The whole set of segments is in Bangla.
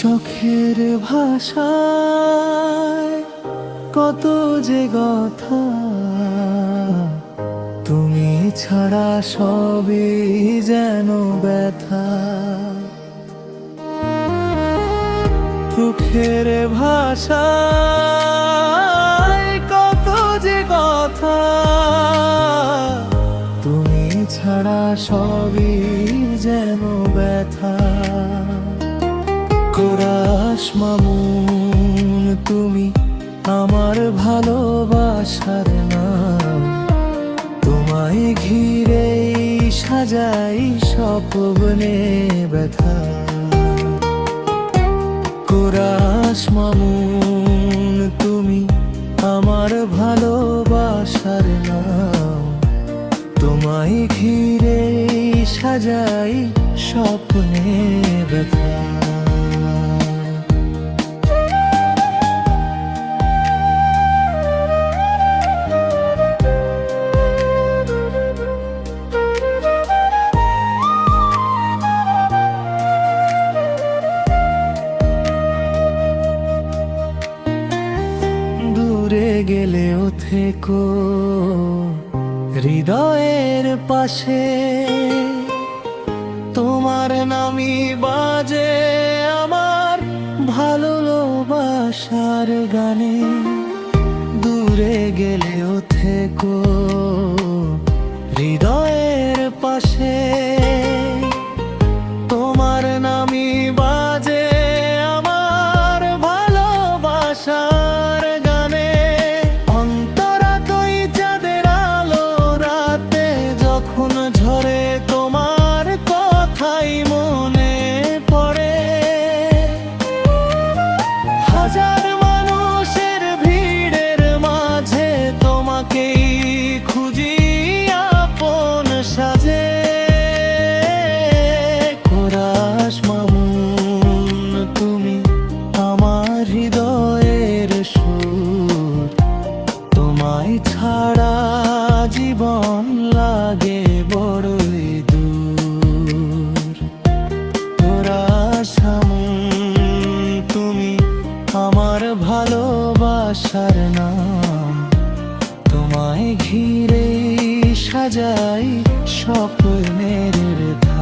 চোখের ভাষায় কত যে কথা, তুমি ছাড়া সবই যেন ব্যথা। চোখের ভাষায় কত যে কথা, তুমি ছাড়া সবই যেন ব্যথা। কোরাস মামুন তুমি আমার ভালোবাসার নাম, তোমায় ঘিরেই সাজাই স্বপ্নে ব্যথা। কোরাস মামুন তুমি আমার ভালোবাসার নাম, তোমায় ঘিরেই সাজাই স্বপ্নে ব্যথা। দূরে গেলেও থেকো হৃদয়ের পাশে, তোমার নামই বাজে আমার ভালোবাসার গানে। দূরে গেলেও থেকো হৃদয়ের পাশে, তোমার নামই বাজে আমার ভালোবাসার গানে। অন্তরা তুই চাঁদের আলো রাতে যখন ঝরে, তোমার কথাই মনে পড়ে। হাজার মানুষের ভিড়ের মাঝে তোমাকেই খুঁজি আপন সাজে। কোরাস মামুন তুমি আমার হৃদয়ের সুর, তোমায় ছাড়া জীবন লাগে বড়ই দূর। কোরাস মামুন তুমি আমার ভালোবাসার নাম, তোমায় ঘিরে সাজাই স্বপ্নের ধাম।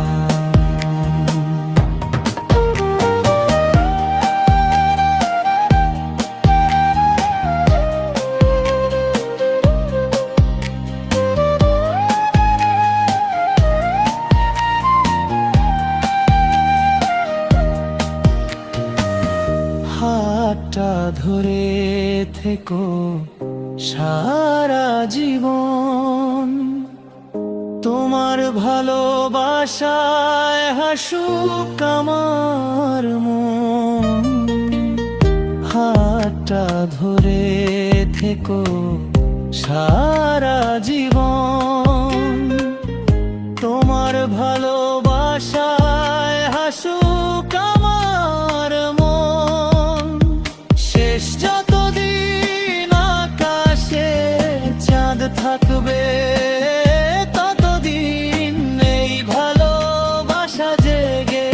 হাতটা ধরে থেকো সারা জীবন, তোমার ভালোবাসায় হাসুক আমার মন। হাতটা ধরে থেকো সারা জীবন, তোমার ভালোবাসায় হাসুক আমার মন। শেষ যতদিন আকাশে চাঁদ থাকবে, ততদিন এই ভালোবাসা জেগে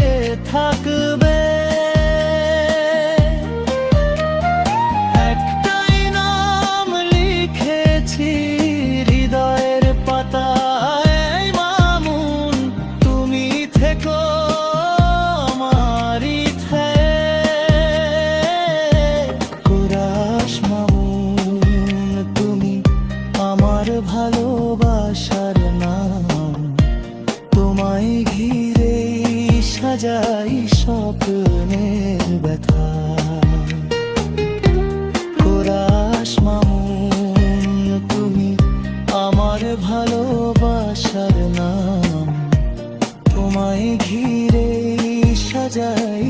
থাকবে। একটাই নাম লিখেছি হৃদয়ের পাতায়, মামুন তুমি থেকো আমারই ঠায়। কোরাস মামুন তুমি আমার ভালোবাসার নাম, তোমায় ঘিরে সাজাই স্বপ্নের ব্যথা। কোরাস মামুন তুমি আমার ভালোবাসার নাম, তোমায় ঘিরে সাজাই